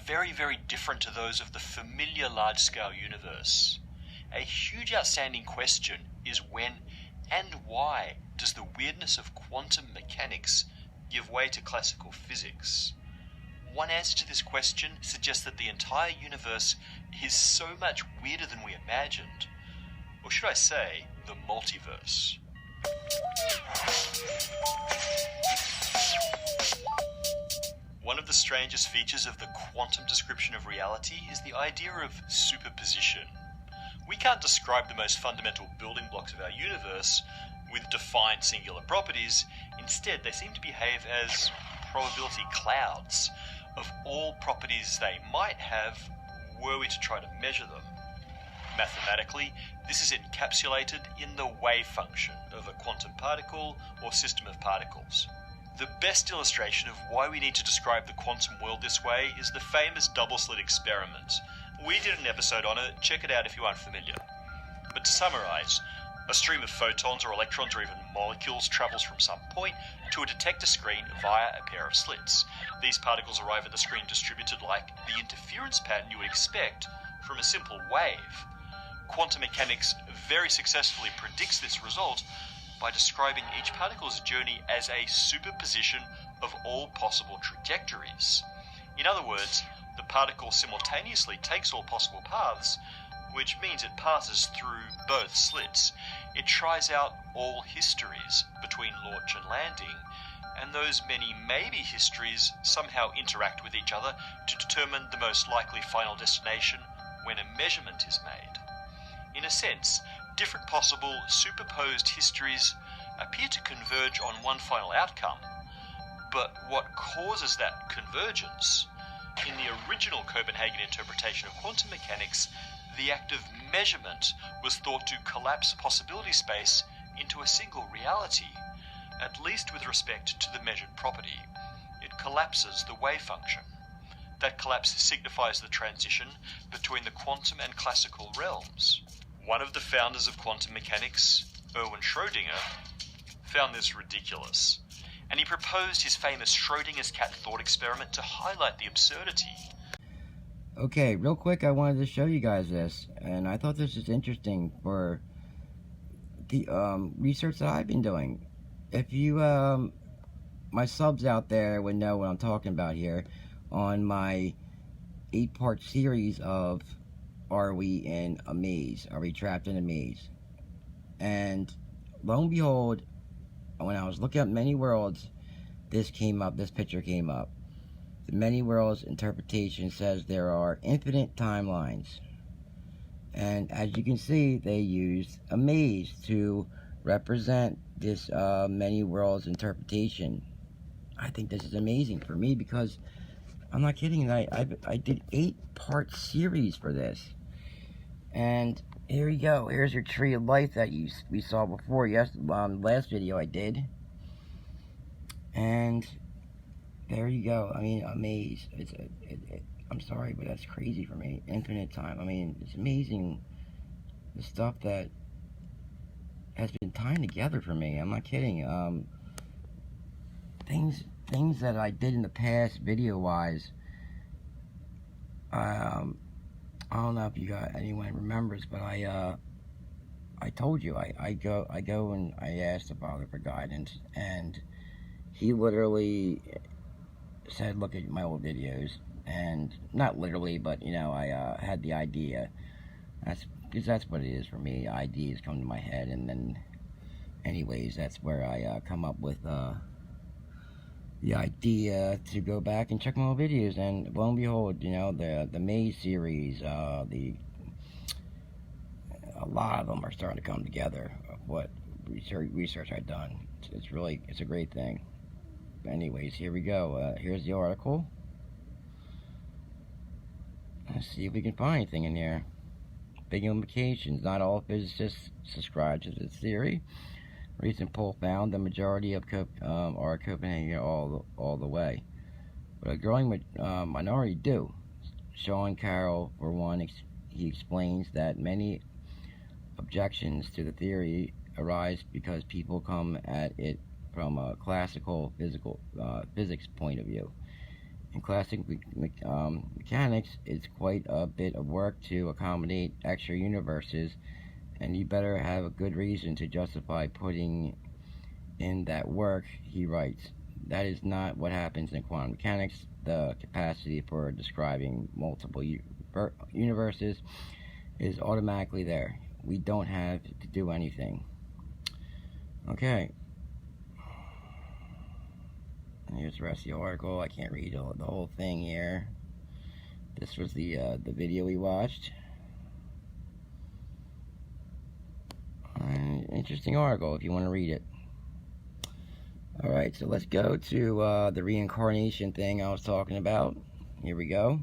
very, very different to those of the familiar large-scale universe. A huge outstanding question is when and why does the weirdness of quantum mechanics give way to classical physics? One answer to this question suggests that the entire universe is so much weirder than we imagined. Or should I say, the multiverse. One of the strangest features of the quantum description of reality is the idea of superposition. We can't describe the most fundamental building blocks of our universe with defined singular properties. Instead, they seem to behave as probability clouds of all properties they might have were we to try to measure them. Mathematically, this is encapsulated in the wave function of a quantum particle or system of particles. The best illustration of why we need to describe the quantum world this way is the famous double-slit experiment. We did an episode on it, check it out if you aren't familiar. But to summarize, a stream of photons or electrons or even molecules travels from some point to a detector screen via a pair of slits. These particles arrive at the screen distributed like the interference pattern you would expect from a simple wave. Quantum mechanics very successfully predicts this result by describing each particle's journey as a superposition of all possible trajectories. In other words, the particle simultaneously takes all possible paths, which means it passes through both slits. It tries out all histories between launch and landing, and those many maybe histories somehow interact with each other to determine the most likely final destination when a measurement is made. In a sense, different possible superposed histories appear to converge on one final outcome, but what causes that convergence? In the original Copenhagen interpretation of quantum mechanics, the act of measurement was thought to collapse possibility space into a single reality, at least with respect to the measured property. It collapses the wave function. That collapse signifies the transition between the quantum and classical realms. One of the founders of quantum mechanics, Erwin Schrödinger, found this ridiculous, and he proposed his famous Schrödinger's cat thought experiment to highlight the absurdity. Okay, real quick, I wanted to show you guys this, and I thought this is interesting for the research that I've been doing. If you, my subs out there would know what I'm talking about here on my 8-part series of Are We in a Maze? Are we trapped in a maze? And lo and behold, when I was looking up many worlds, this picture came up. The many worlds interpretation says there are infinite timelines. And as you can see, they used a maze to represent this many worlds interpretation. I think this is amazing for me because I'm not kidding. I did 8-part series for this. And here you go. Here's your tree of life that we saw before. Yes, last video I did. And there you go. I mean, a maze. I'm sorry, but that's crazy for me. Infinite time. I mean, it's amazing the stuff that has been tying together for me. I'm not kidding. Things that I did in the past, video-wise. I don't know if you got anyone remembers, but I told you I go and I asked the Father for guidance, and he literally said, look at my old videos, and not literally, but you know, I had the idea. That's what it is for me. Ideas come to my head, and then anyways, that's where I come up with the idea to go back and check my old videos, and lo and behold, you know, the Maze series, a lot of them are starting to come together of what research I've done. It's a great thing. But anyways, here we go. Here's the article. Let's see if we can find anything in here. Big implications. Not all physicists subscribe to this theory. Recent poll found the majority of are Copenhagen all the way, but a growing minority do. Sean Carroll, for one, he explains that many objections to the theory arise because people come at it from a classical physics point of view. In classic mechanics, it's quite a bit of work to accommodate extra universes, and you better have a good reason to justify putting in that work, he writes. That is not what happens in quantum mechanics. The capacity for describing multiple universes is automatically there. We don't have to do anything. Okay. Here's the rest of the article. I can't read the whole thing here. This was the video we watched. Interesting article if you want to read it. Alright, so let's go to the reincarnation thing I was talking about. Here we go.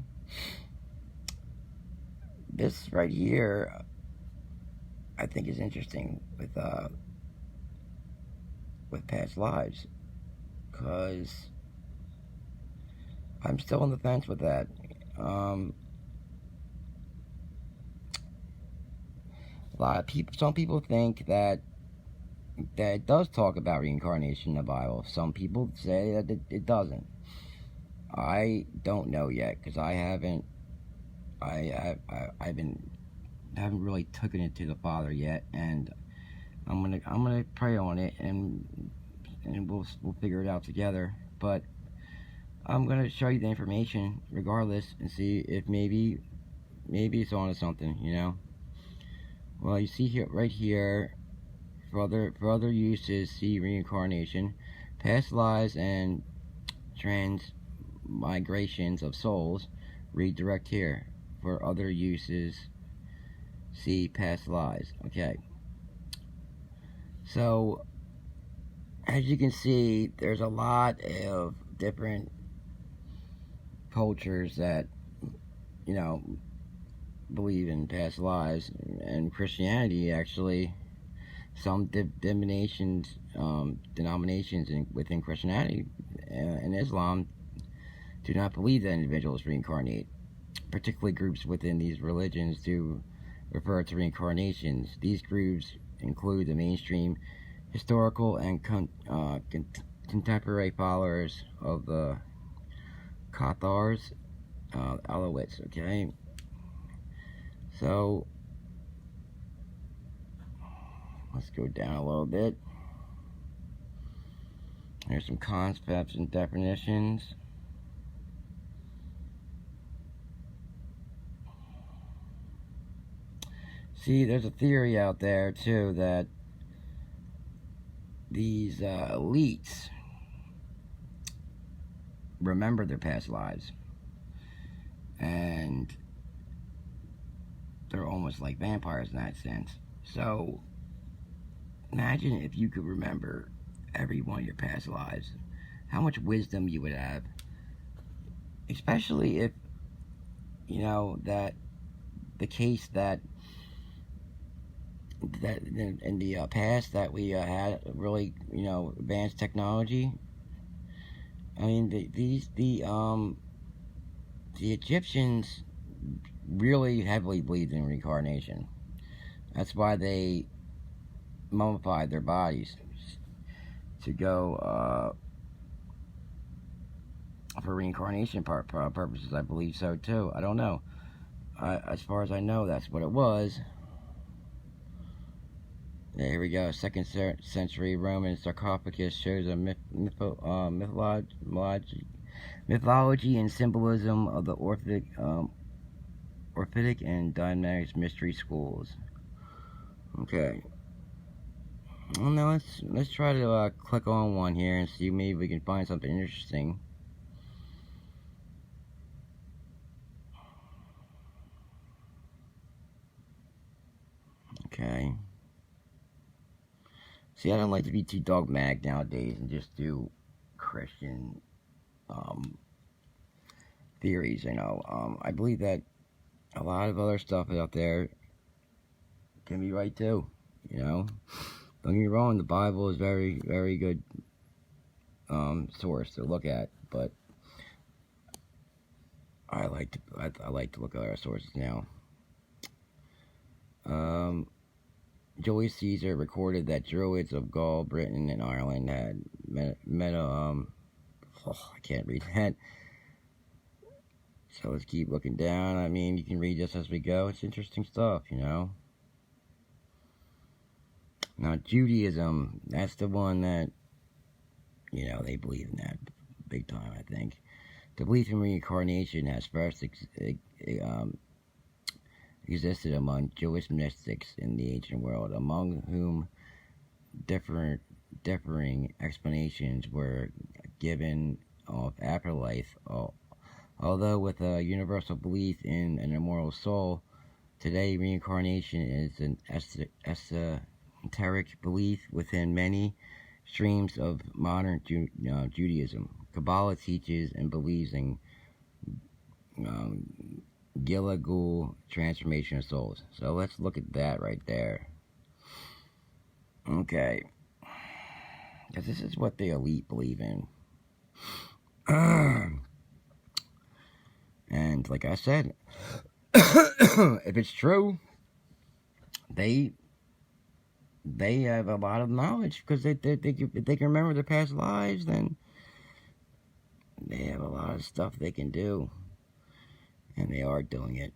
This right here, I think is interesting with past lives, because I'm still on the fence with that. A lot of people, some people think that it does talk about reincarnation in the Bible. Some people say that it doesn't. I don't know yet, because I haven't really taken it to the Father yet, and I'm gonna pray on it, and we'll figure it out together. But I'm gonna show you the information regardless, and see if maybe it's onto something, you know. Well, you see here, right here. For other uses, see reincarnation, past lives, and transmigrations of souls. Read direct here. For other uses, see past lives. Okay. So, as you can see, there's a lot of different cultures that, you know, believe in past lives, and Christianity actually. Some denominations within Christianity and Islam do not believe that individuals reincarnate. Particularly groups within these religions do refer to reincarnations. These groups include the mainstream historical and contemporary followers of the Cathars, Alawites. Okay, so let's go down a little bit. Here's some concepts and definitions. See, there's a theory out there too that these elites remember their past lives, and they're almost like vampires in that sense. So imagine if you could remember every one of your past lives, how much wisdom you would have. Especially if, you know, that the case that in the past that we had really, you know, advanced technology. I mean, the Egyptians really heavily believed in reincarnation. That's why they mummified their bodies to go for reincarnation purposes. I believe so too. I don't know. As far as I know, that's what it was. Yeah, here we go. 2nd century Roman sarcophagus shows a mythology and symbolism of the Orphitic and Dianetics mystery schools. Okay. Well, now let's try to click on one here and see maybe we can find something interesting. Okay. See, I don't like to be too dogmatic nowadays and just do Christian theories, you know. I believe that a lot of other stuff out there can be right too, you know. Don't get me wrong, the Bible is very, very good source to look at, but I like to look at other sources now. Julius Caesar recorded that Druids of Gaul, Britain, and Ireland had I can't read that, So let's keep looking down. I mean, you can read this as we go. It's interesting stuff, you know. Now, Judaism, that's the one that, you know, they believe in that big time, I think. The belief in reincarnation has first existed among Jewish mystics in the ancient world, among whom differing explanations were given of afterlife. Although with a universal belief in an immortal soul, today reincarnation is an esoteric belief within many streams of modern Judaism. Kabbalah teaches and believes in Gilgul transformation of souls. So let's look at that right there. Okay. Because this is what the elite believe in. And like I said, if it's true, they have a lot of knowledge, because if they can remember their past lives, then they have a lot of stuff they can do, and they are doing it.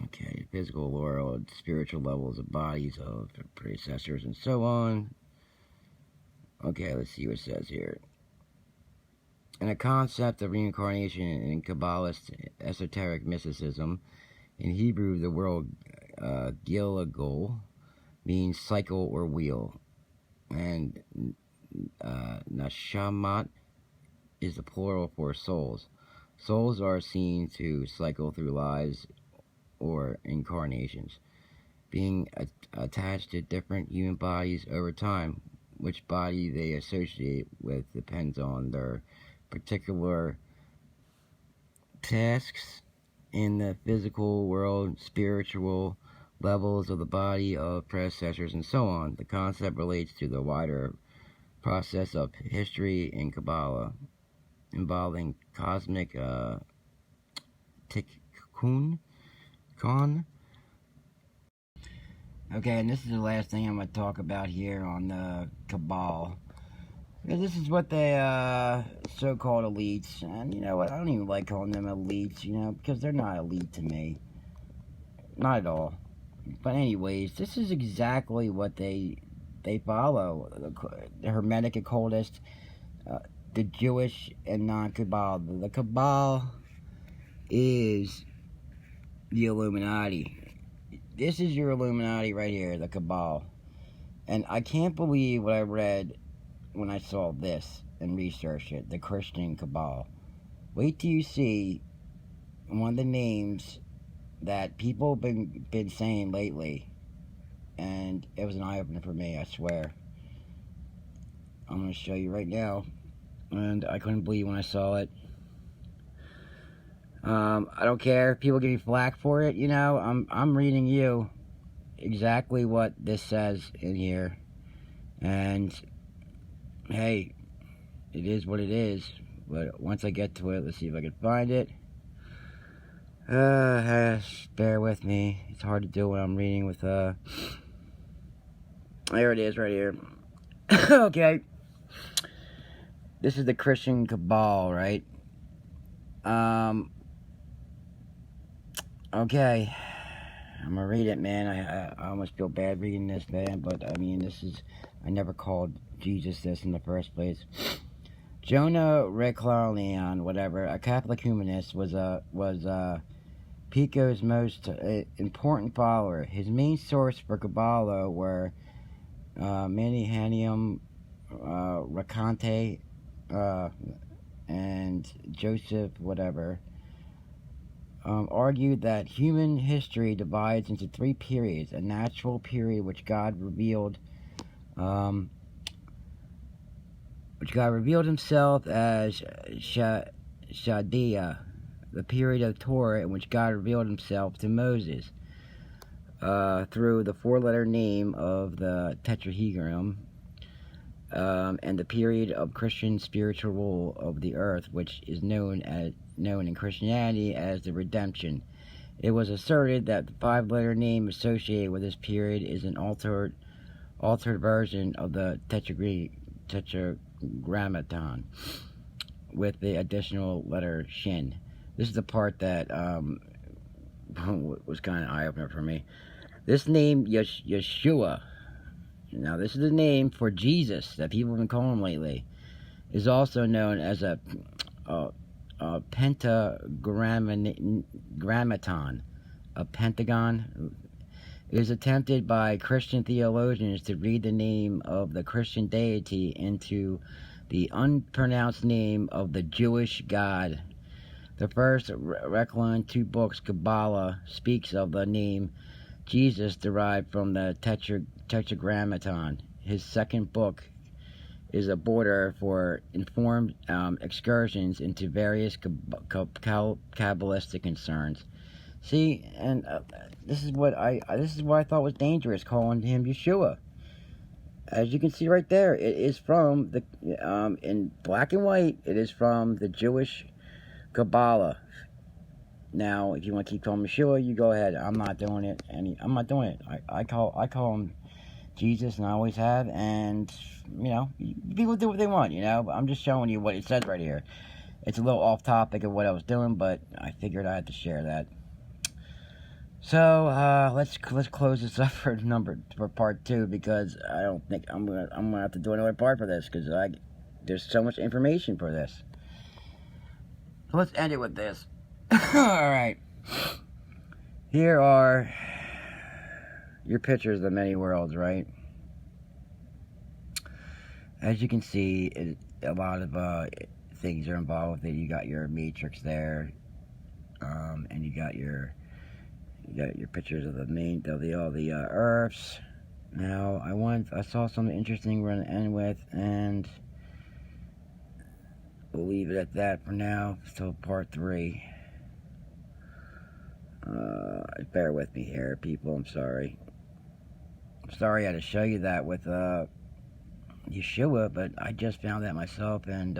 Okay, physical world, spiritual levels of bodies of predecessors, and so on. Okay, let's see what it says here. And the concept of reincarnation in Kabbalist esoteric mysticism, in Hebrew, the word Gilgul means cycle or wheel, and Nashamat is the plural for souls. Souls are seen to cycle through lives or incarnations, being attached to different human bodies over time. Which body they associate with depends on their particular tasks in the physical world, spiritual levels of the body of predecessors, and so on. The concept relates to the wider process of history in Kabbalah, involving cosmic tikkun. Okay, and this is the last thing I'm going to talk about here on the Kabbalah. This is what the so-called elites, and you know what, I don't even like calling them elites, you know, because they're not elite to me. Not at all. But anyways, this is exactly what they follow. The Hermetic occultist, the Jewish and non-Kabbalah. The Kabbalah is the Illuminati. This is your Illuminati right here, the Kabbalah. And I can't believe what I read when I saw this and researched it, the Christian Kabbalah. Wait till you see one of the names that people have been saying lately, and it was an eye-opener for me, I swear. I'm going to show you right now, and I couldn't believe when I saw it. I don't care if people give me flack for it, you know, I'm reading you exactly what this says in here, and hey, it is what it is. But once I get to it, let's see if I can find it. Bear with me. It's hard to do when I'm reading with, there it is right here. Okay. This is the Christian Kabbalah, right? Okay. I'm gonna read it, man. I almost feel bad reading this, man, but I mean, I never called Jesus this in the first place. Jonah Reclalion, whatever, a Catholic humanist, was Pico's most important follower. His main source for Kabbalah were Manihanium, Raconte, and Joseph, whatever. Argued that human history divides into three periods: a natural period which God revealed himself as Shadia, the period of Torah in which God revealed himself to Moses through the four-letter name of the Tetrahedron, and the period of Christian spiritual rule of the earth, which is known in Christianity as the Redemption. It was asserted that the five-letter name associated with this period is an altered version of the Tetragrammaton, with the additional letter Shin. This is the part that was kind of eye-opener for me. This name, Yeshua, now this is the name for Jesus that people have been calling him lately, is also known as a pentagrammaton, a pentagon. It is attempted by Christian theologians to read the name of the Christian deity into the unpronounced name of the Jewish God. The first Reclon 2 books, Kabbalah, speaks of the name Jesus derived from the Tetragrammaton. His second book is a border for informed excursions into various Kabbalistic concerns. See, and this is what I thought was dangerous, calling him Yeshua. As you can see right there, it is from the in black and white. It is from the Jewish Kabbalah. Now, if you want to keep calling him Yeshua, you go ahead. I'm not doing it. I'm not doing it. I call him Jesus, and I always have. And you know, people do what they want. You know, but I'm just showing you what it says right here. It's a little off topic of what I was doing, but I figured I had to share that. So let's close this up for part 2, because I don't think I'm gonna have to do another part for this, because there's so much information for this. So let's end it with this. Alright. Here are your pictures of the many worlds, right? As you can see, a lot of things are involved with it. You got your matrix there, and you got your pictures of all the Earths. Now, I saw something interesting we're gonna end with, and we'll leave it at that for now. So part 3. Bear with me here, people. I'm sorry. I had to show you that with Yeshua, but I just found that myself, and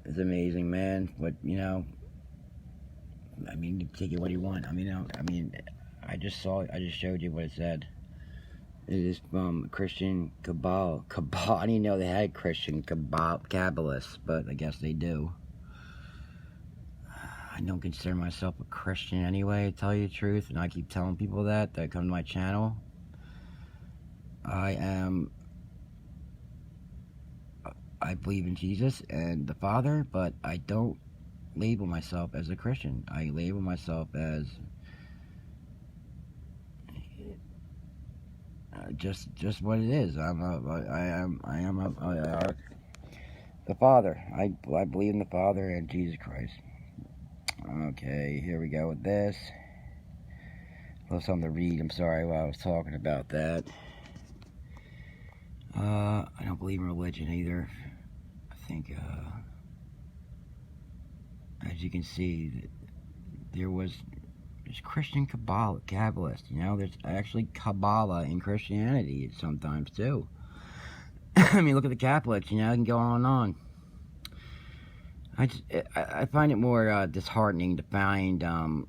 it's amazing, man. But you know, I mean, you take it what you want. I just showed you what it said. It is from Christian Kabbalah. I didn't know they had Christian Kabbalists, but I guess they do. I don't consider myself a Christian anyway, to tell you the truth, and I keep telling people that come to my channel. I believe in Jesus and the Father, but I don't label myself as a Christian. I label myself as just what it is. I am the Father. I believe in the Father and Jesus Christ. Okay, here we go with this. I have something to read. I'm sorry while I was talking about that. I don't believe in religion either. I think, as you can see, there's Christian Kabbalists. You know, there's actually Kabbalah in Christianity sometimes too. I mean, look at the Catholics. You know, I can go on and on. I find it more disheartening to find a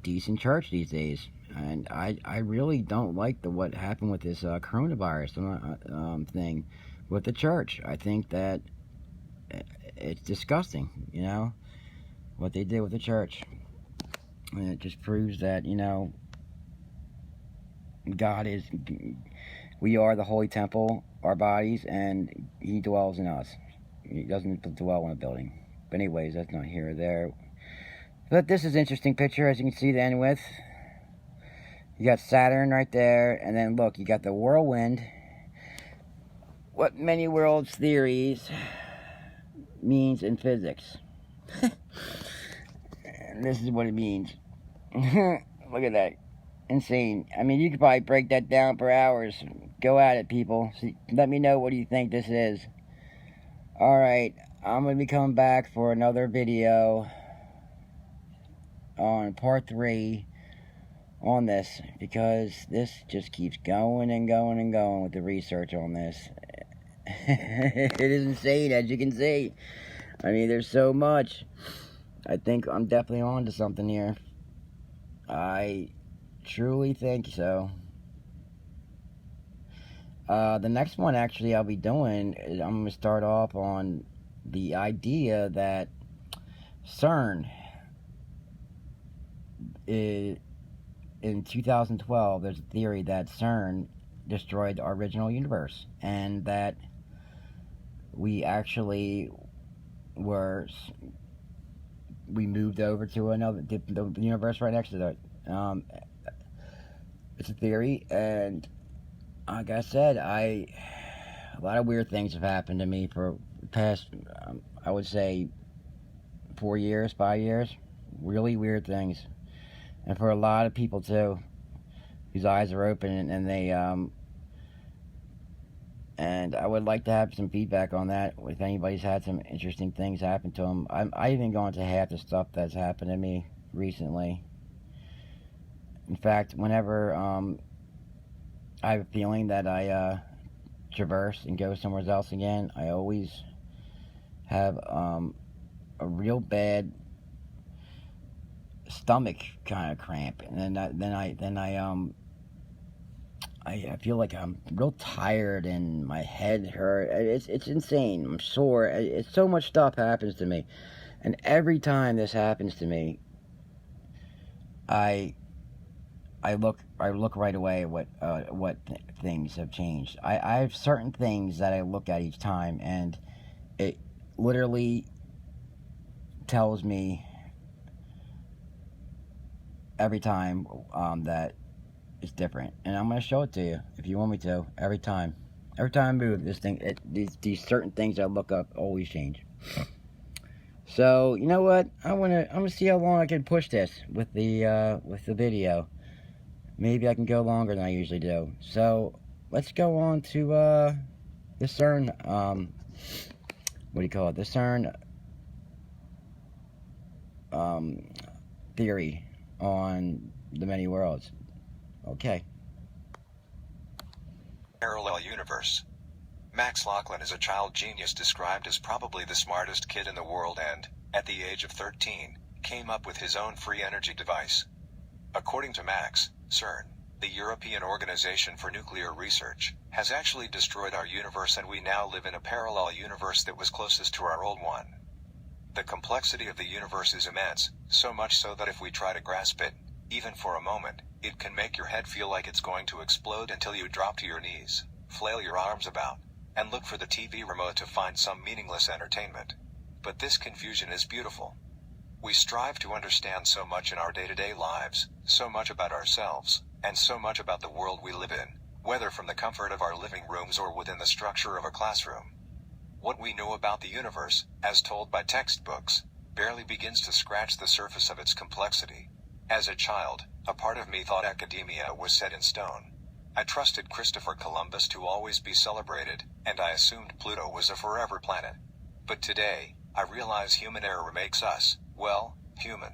decent church these days, and I really don't like what happened with this coronavirus thing with the church. I think that it's disgusting, you know, what they did with the church, and it just proves that, you know, we are the holy temple, our bodies, and He dwells in us. He doesn't dwell in a building. But anyways, that's not here or there. But this is an interesting picture, as you can see, to end with. You got Saturn right there, and then look, you got the whirlwind. What many worlds theories means in physics. And this is what it means. Look at that. Insane. I mean, you could probably break that down for hours. Go at it, people. See, let me know, what do you think this is. Alright, I'm going to be coming back for another video on part 3 on this, because this just keeps going and going and going with the research on this. It is insane, as you can see. I mean, there's so much. I think I'm definitely on to something here. I truly think so. The next one actually I'll be doing is I'm going to start off on the idea that CERN is, in 2012, there's a theory that CERN destroyed our original universe, and that we actually we moved over to the universe right next to it. It's a theory, and like I said, a lot of weird things have happened to me for the past, I would say, 4 years, 5 years. Really weird things. And for a lot of people, too, whose eyes are open, and they, and I would like to have some feedback on that, if anybody's had some interesting things happen to them. I even gone to half the stuff that's happened to me recently. In fact, whenever, I have a feeling that I traverse and go somewhere else again, I always have a real bad stomach kind of cramp, and then I feel like I'm real tired and my head hurt. It's insane. I'm sore. It's so much stuff happens to me, and every time this happens to me, I look right away at what things have changed. I have certain things that I look at each time, and it literally tells me every time that it's different, and I'm gonna show it to you if you want me to. Every time I move, these certain things I look up always change. So you know what? I'm gonna see how long I can push this with the video. Maybe I can go longer than I usually do. So let's go on to the CERN. What do you call it? The CERN theory on the many worlds. Okay. Parallel universe. Max Lachlan is a child genius described as probably the smartest kid in the world and, at the age of 13, came up with his own free energy device. According to Max, CERN, the European Organization for Nuclear Research, has actually destroyed our universe, and we now live in a parallel universe that was closest to our old one. The complexity of the universe is immense, so much so that if we try to grasp it, even for a moment, it can make your head feel like it's going to explode until you drop to your knees, flail your arms about, and look for the TV remote to find some meaningless entertainment. But this confusion is beautiful. We strive to understand so much in our day-to-day lives, so much about ourselves, and so much about the world we live in, whether from the comfort of our living rooms or within the structure of a classroom. What we know about the universe, as told by textbooks, barely begins to scratch the surface of its complexity. As a child, a part of me thought academia was set in stone. I trusted Christopher Columbus to always be celebrated, and I assumed Pluto was a forever planet. But today, I realize human error makes us, well, human.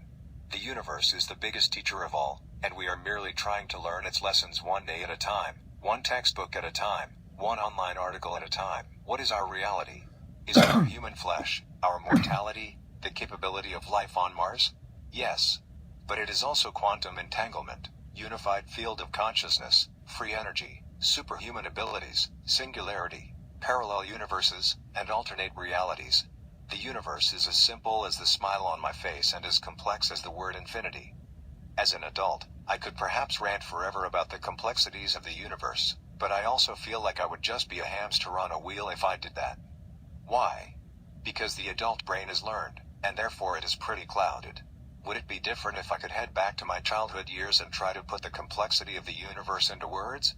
The universe is the biggest teacher of all, and we are merely trying to learn its lessons one day at a time, one textbook at a time, one online article at a time. What is our reality? Is it our human flesh, our mortality, the capability of life on Mars? Yes. But it is also quantum entanglement, unified field of consciousness, free energy, superhuman abilities, singularity, parallel universes, and alternate realities. The universe is as simple as the smile on my face and as complex as the word infinity. As an adult, I could perhaps rant forever about the complexities of the universe, but I also feel like I would just be a hamster on a wheel if I did that. Why? Because the adult brain is learned, and therefore it is pretty clouded. Would it be different if I could head back to my childhood years and try to put the complexity of the universe into words?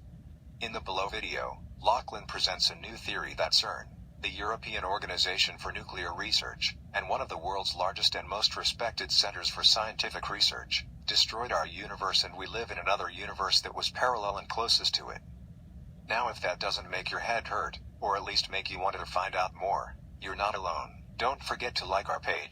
In the below video, Lachlan presents a new theory that CERN, the European Organization for Nuclear Research, and one of the world's largest and most respected centers for scientific research, destroyed our universe and we live in another universe that was parallel and closest to it. Now if that doesn't make your head hurt, or at least make you want to find out more, you're not alone. Don't forget to like our page.